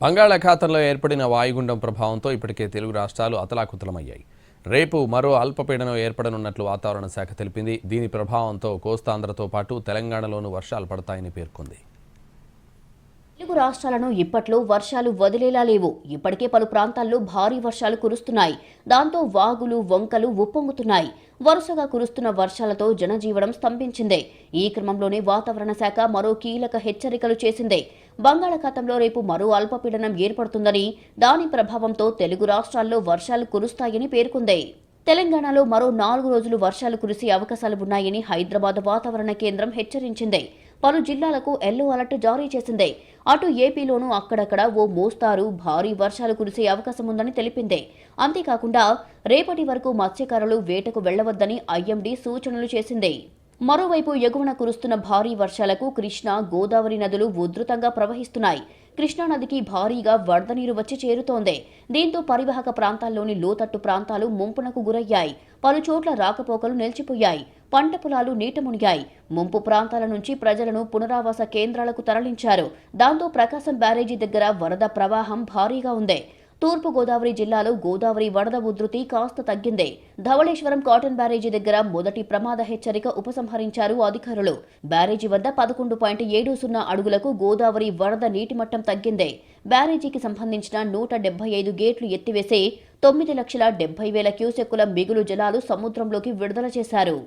బంగాళాఖాతంలో ఏర్పడిన వాయుగుండం ప్రభావంతో ఇప్పటికే తెలుగు రాష్ట్రాలు అతలాకుతలమయ్యాయి. రేపు మరో అల్పపీడనం ఏర్పడనున్నట్లు వాతావరణ శాఖ తెలిపింది. దీని ప్రభావంతో కోస్తాంధ్రతో పాటు తెలంగాణలోనూ వర్షాలు పడతాయని పేర్కొంది. తెలుగు రాష్ట్రాలను ఇప్పట్లో వర్షాలు వదిలేలా లేవు. ఇప్పటికే పలు ప్రాంతాల్లో భారీ వర్షాలు కురుస్తున్నాయి. దాంతో వాగులు వంకలు ఉప్పొంగుతున్నాయి. వరుసగా కురుస్తున్న వర్షాలతో జనజీవనం స్తంభించింది. ఈ క్రమంలోనే వాతావరణ శాఖ మరో కీలక హెచ్చరికలు చేసింది. బంగాళాఖాతంలో రేపు మరో అల్పపీడనం ఏర్పడుతుందని, దాని ప్రభావంతో తెలుగు రాష్ట్రాల్లో వర్షాలు కురుస్తాయని పేర్కొంది. తెలంగాణలో మరో 4 రోజులు వర్షాలు కురిసే అవకాశాలు ఉన్నాయని హైదరాబాద్ వాతావరణ కేంద్రం హెచ్చరించింది. పలు జిల్లాలకు ఎల్లో అలర్ట్ జారీ చేసింది. అటు ఏపీలోనూ అక్కడక్కడ ఓ మోస్తారు భారీ వర్షాలు కురిసే అవకాశం ఉందని తెలిపింది. అంతేకాకుండా రేపటి వరకు మత్స్యకారులు వేటకు వెళ్లవద్దని ఐఎండీ సూచనలు చేసింది. మరోవైపు ఎగువన కురుస్తున్న భారీ వర్షాలకు కృష్ణా, గోదావరి నదులు ఉధృతంగా ప్రవహిస్తున్నాయి. కృష్ణానదికి భారీగా వరద నీరు వచ్చి చేరుతోంది. దీంతో పరివాహక ప్రాంతాల్లోని లోతట్టు ప్రాంతాలు ముంపునకు గురయ్యాయి. పలుచోట్ల రాకపోకలు నిలిచిపోయాయి. పంట పొలాలు నీట మునిగాయి. ముంపు ప్రాంతాల నుంచి ప్రజలను పునరావాస కేంద్రాలకు తరలించారు. దాంతో ప్రకాశం బ్యారేజీ దగ్గర వరద ప్రవాహం భారీగా ఉంది. తూర్పు గోదావరి జిల్లాలో గోదావరి వరద ఉధృతి కాస్త తగ్గింది. ధవళేశ్వరం కాటన్ బ్యారేజీ దగ్గర మొదటి ప్రమాద హెచ్చరిక ఉపసంహరించారు అధికారులు. బ్యారేజీ వద్ద 11.70 అడుగులకు గోదావరి వరద నీటి మట్టం తగ్గింది. బ్యారేజీకి సంబంధించిన 175 గేట్లు ఎత్తివేసి 9,70,000 క్యూసెక్కుల మిగులు జలాలు సముద్రంలోకి విడుదల చేశారు.